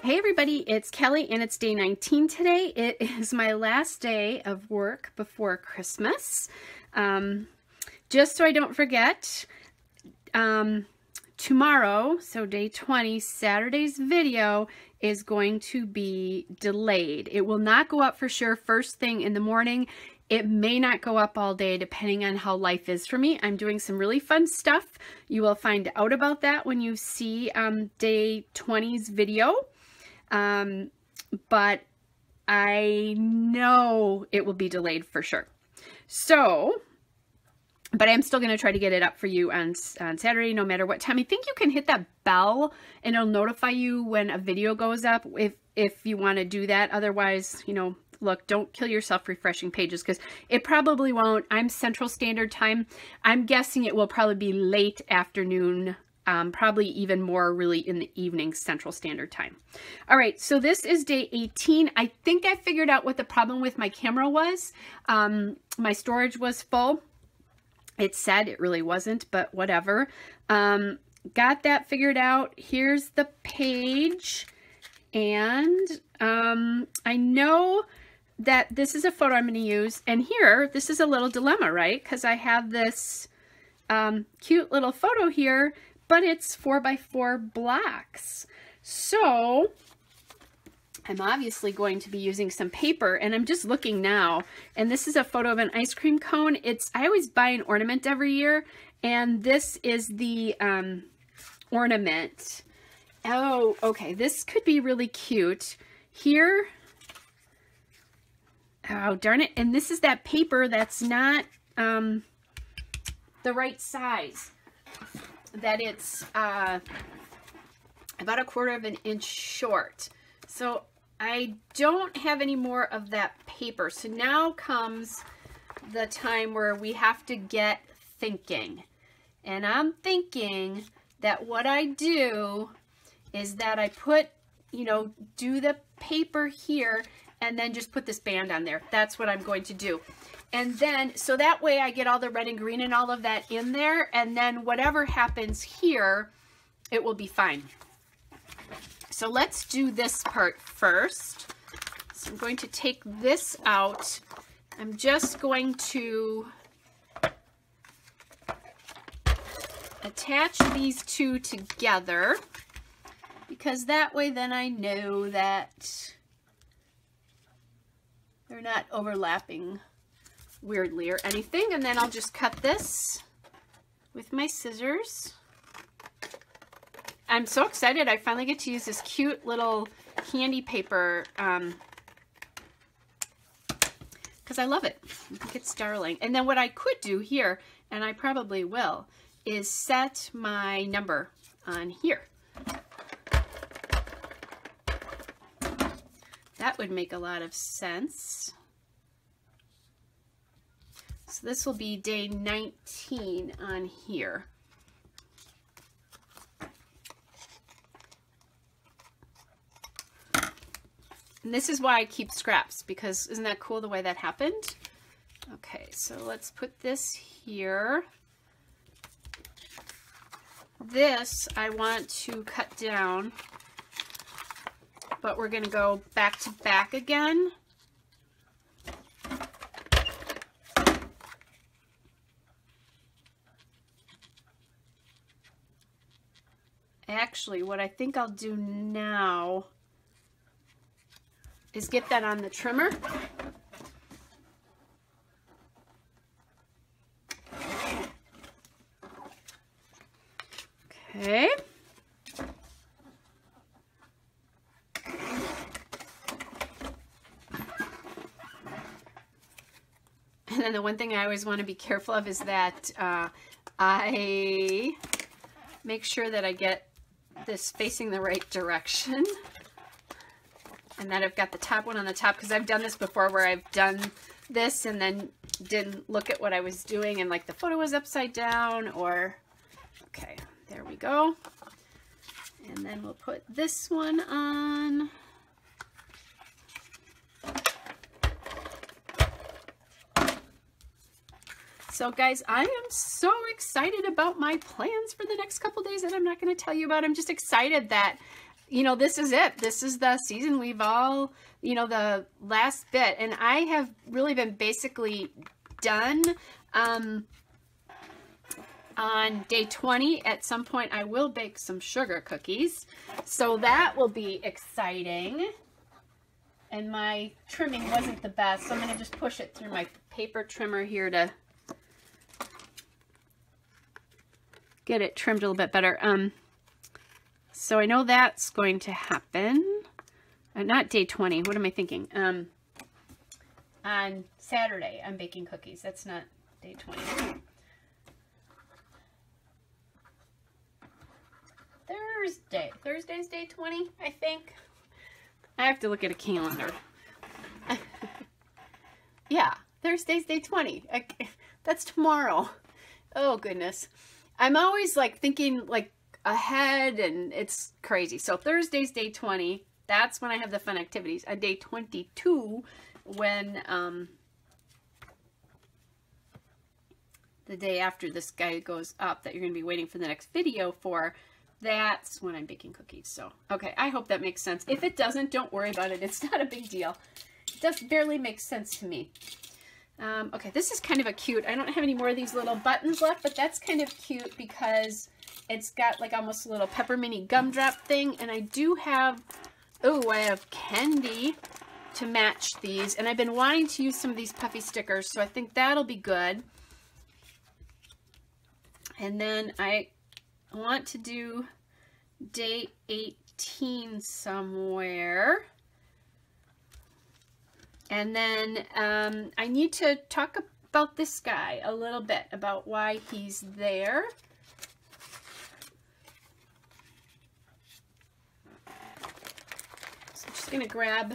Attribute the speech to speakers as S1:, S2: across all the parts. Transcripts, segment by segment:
S1: Hey everybody, it's Kelly and it's day 19 today. It is my last day of work before Christmas. Just so I don't forget, tomorrow, so day 20, Saturday's video is going to be delayed. It will not go up for sure first thing in the morning. It may not go up all day depending on how life is for me. I'm doing some really fun stuff. You will find out about that when you see day 20's video. But I know it will be delayed for sure. So, but I'm still going to try to get it up for you on Saturday, no matter what time. I think you can hit that bell and it'll notify you when a video goes up if you want to do that. Otherwise, you know, look, don't kill yourself refreshing pages because it probably won't. I'm Central Standard Time. I'm guessing it will probably be late afternoon. Probably even more really in the evening Central Standard Time. All right, so this is day 18. I think I figured out what the problem with my camera was. My storage was full. It said it really wasn't, but whatever. Got that figured out. Here's the page. And I know that this is a photo I'm going to use. And here, this is a little dilemma, right? Because I have this cute little photo here, but it's 4x4 blocks. So I'm obviously going to be using some paper, and I'm just looking now, and this is a photo of an ice cream cone. I always buy an ornament every year, and this is the ornament. Oh, okay, this could be really cute. Here, oh darn it, and this is that paper that's not the right size. That it's about 1/4 of an inch short. So I don't have any more of that paper. So now comes the time where we have to get thinking. And I'm thinking that what I do is that I put, you know, do the paper here and then just put this band on there. That's what I'm going to do. And then, so that way I get all the red and green and all of that in there, and then whatever happens here, it will be fine. So let's do this part first. So I'm going to take this out. I'm just going to attach these two together, because that way then I know that they're not overlapping weirdly or anything. And then I'll just cut this with my scissors. I'm so excited I finally get to use this cute little candy paper because I love it. I think it's darling. And then what I could do here, and I probably will, is set my number on here. That would make a lot of sense. So this will be day 19 on here. And this is why I keep scraps, because isn't that cool the way that happened? Okay, so let's put this here. This I want to cut down, but we're going to go back to back again. Actually, what I think I'll do now is get that on the trimmer. Okay. And then the one thing I always want to be careful of is that I make sure that I get this facing the right direction, and that I've got the top one on the top, because I've done this before where I've done this and then didn't look at what I was doing and like the photo was upside down, or okay, there we go. And then we'll put this one on. So guys, I am so excited about my plans for the next couple days that I'm not going to tell you about. I'm just excited that, you know, this is it. This is the season we've all, you know, the last bit. And I have really been basically done on day 20. At some point I will bake some sugar cookies, so that will be exciting. And my trimming wasn't the best, so I'm going to just push it through my paper trimmer here to get it trimmed a little bit better. So I know that's going to happen. Not day 20. What am I thinking? On Saturday, I'm baking cookies. That's not day 20. Thursday. Thursday's day 20, I think. I have to look at a calendar. Yeah, Thursday's day 20. That's tomorrow. Oh, goodness. I'm always like thinking like ahead, and it's crazy. So Thursday's day 20. That's when I have the fun activities. On day 22, when the day after this guy goes up that you're going to be waiting for the next video for, that's when I'm baking cookies. So, okay, I hope that makes sense. If it doesn't, don't worry about it. It's not a big deal. It does barely make sense to me. Okay, this is kind of a cute, I don't have any more of these little buttons left, but that's kind of cute because it's got like almost a little peppermint gumdrop thing. And I do have, oh, I have candy to match these. And I've been wanting to use some of these puffy stickers, so I think that'll be good. And then I want to do day 18 somewhere. And then I need to talk about this guy a little bit, about why he's there. So I'm just going to grab,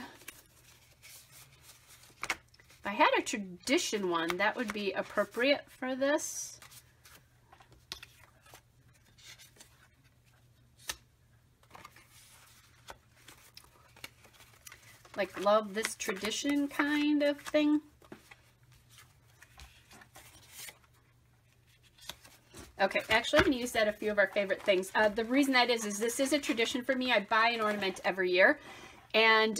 S1: if I had a tradition one, that would be appropriate for this. Like, love this tradition kind of thing. Okay, actually I'm going to use that a few of our favorite things. The reason that is this is a tradition for me. I buy an ornament every year. And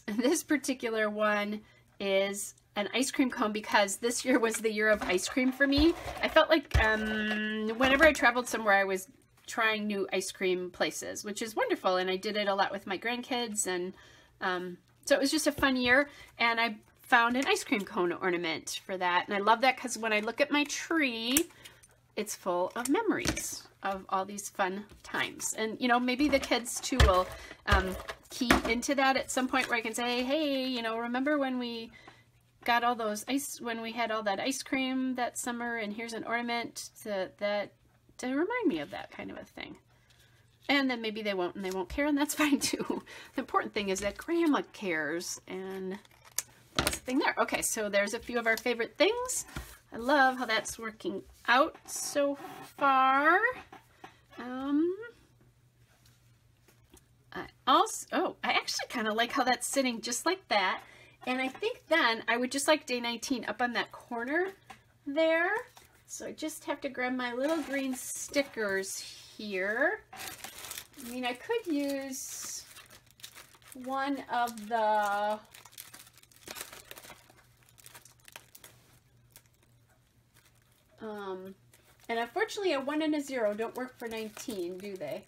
S1: this particular one is an ice cream cone because this year was the year of ice cream for me. I felt like whenever I traveled somewhere, I was trying new ice cream places, which is wonderful. And I did it a lot with my grandkids, and so it was just a fun year, and I found an ice cream cone ornament for that. And I love that because when I look at my tree, it's full of memories of all these fun times. And, you know, maybe the kids too will key into that at some point where I can say, hey, you know, remember when we got all those when we had all that ice cream that summer, and here's an ornament to remind me of that kind of a thing. And then maybe they won't, and they won't care, and that's fine too. The important thing is that Grandma cares, and that's the thing there. Okay, so there's a few of our favorite things. I love how that's working out so far. I actually kind of like how that's sitting just like that. And I think then I would just like day 19 up on that corner there. So I just have to grab my little green stickers here. I mean, I could use one of the and unfortunately a 1 and a 0 don't work for 19, do they?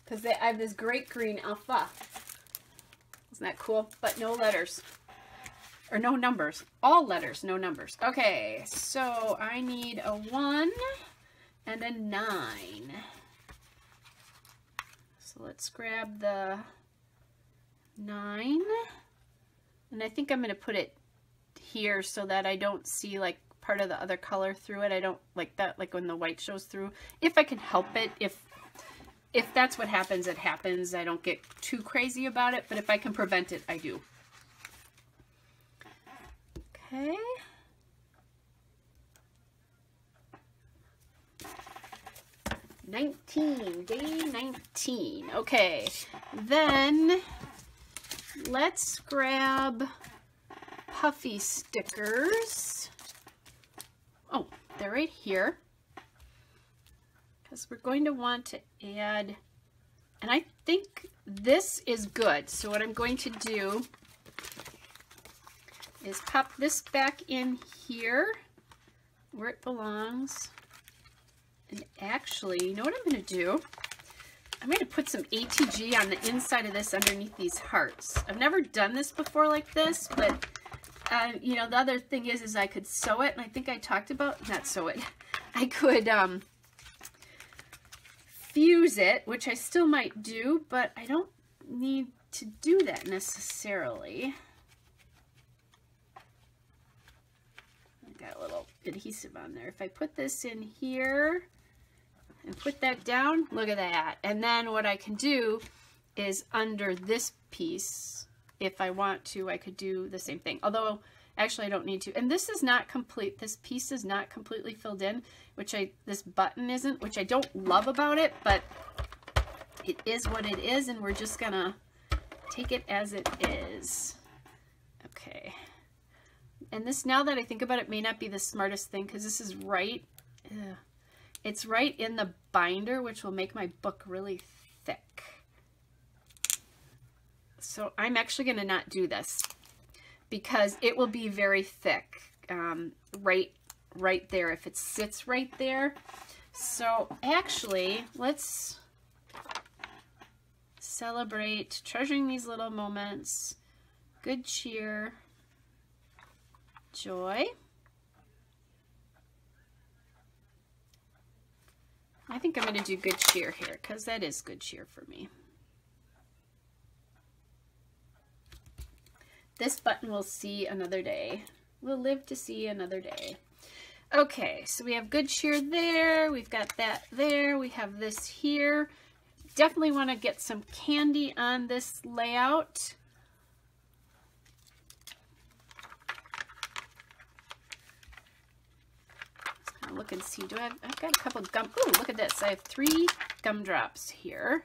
S1: Because I have this great green alpha. Isn't that cool? But no letters. Or no numbers. All letters, no numbers. Okay, so I need a 1 and a 9. So let's grab the 9. And I think I'm going to put it here so that I don't see like part of the other color through it. I don't like that, like when the white shows through. If I can help it, if that's what happens, it happens. I don't get too crazy about it, but if I can prevent it, I do. Okay. Day 19. Okay, then let's grab puffy stickers. Oh, they're right here. Because we're going to want to add And I think this is good. So what I'm going to do is pop this back in here where it belongs. And actually, you know what I'm going to do? I'm going to put some ATG on the inside of this underneath these hearts. I've never done this before like this, but you know, the other thing is I could sew it, and I think I talked about, not sew it, I could fuse it, which I still might do, but I don't need to do that necessarily. I got a little adhesive on there. If I put this in here and put that down, look at that. And then what I can do is under this piece, if I want to, I could do the same thing. Although, actually, I don't need to. And this is not complete. This piece is not completely filled in, which this button isn't, which I don't love about it, but it is what it is, and we're just gonna take it as it is. Okay. And this, now that I think about it, may not be the smartest thing, because this is right, it's right in the binder, which will make my book really thick. So I'm actually going to not do this because it will be very thick right there if it sits right there. So actually, let's celebrate treasuring these little moments. Good cheer, joy. I think I'm going to do good cheer here because that is good cheer for me. This button will see another day. We'll live to see another day. Okay, so we have good cheer there. We've got that there. We have this here. Definitely want to get some candy on this layout. Let's kind of look and see. I've got a couple gum. Ooh, look at this. I have 3 gumdrops here.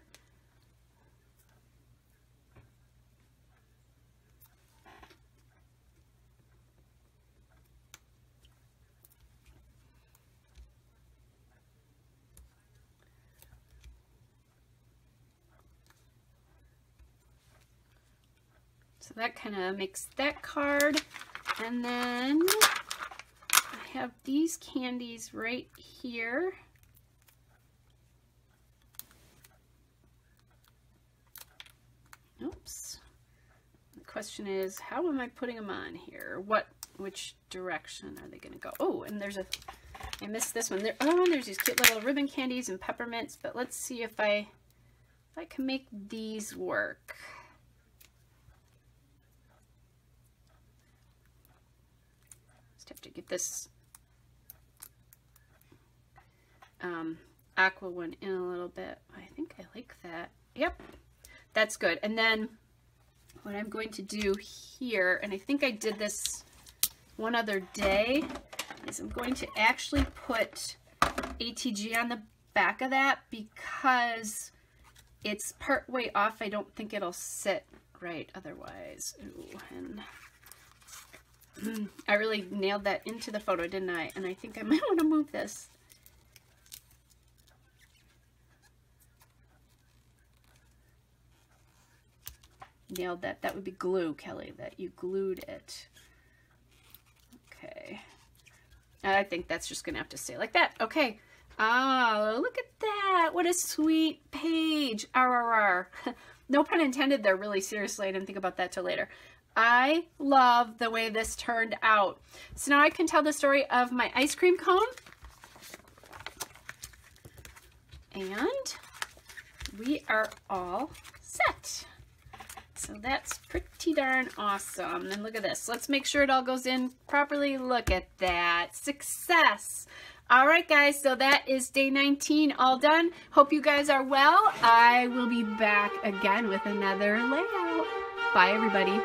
S1: So that kind of makes that card. And then I have these candies right here. Oops. The question is, how am I putting them on here? Which direction are they going to go? Oh, and I missed this one. There's these cute little ribbon candies and peppermints, but let's see if I can make these work. Have to get this aqua one in a little bit. I think I like that. Yep, that's good. And then what I'm going to do here, and I think I did this one other day, is I'm going to actually put ATG on the back of that because it's part way off. I don't think it'll sit right otherwise. Ooh, and I really nailed that into the photo, didn't I? And I think I might want to move this. Nailed that. That would be glue, Kelly, that you glued it. Okay. I think that's just going to have to stay like that. Okay. Oh, look at that. What a sweet page. RRR. No pun intended there, really, seriously. I didn't think about that till later. I love the way this turned out. So now I can tell the story of my ice cream cone. And we are all set. So that's pretty darn awesome. And look at this. Let's make sure it all goes in properly. Look at that. Success. All right, guys. So that is day 19 all done. Hope you guys are well. I will be back again with another layout. Bye, everybody.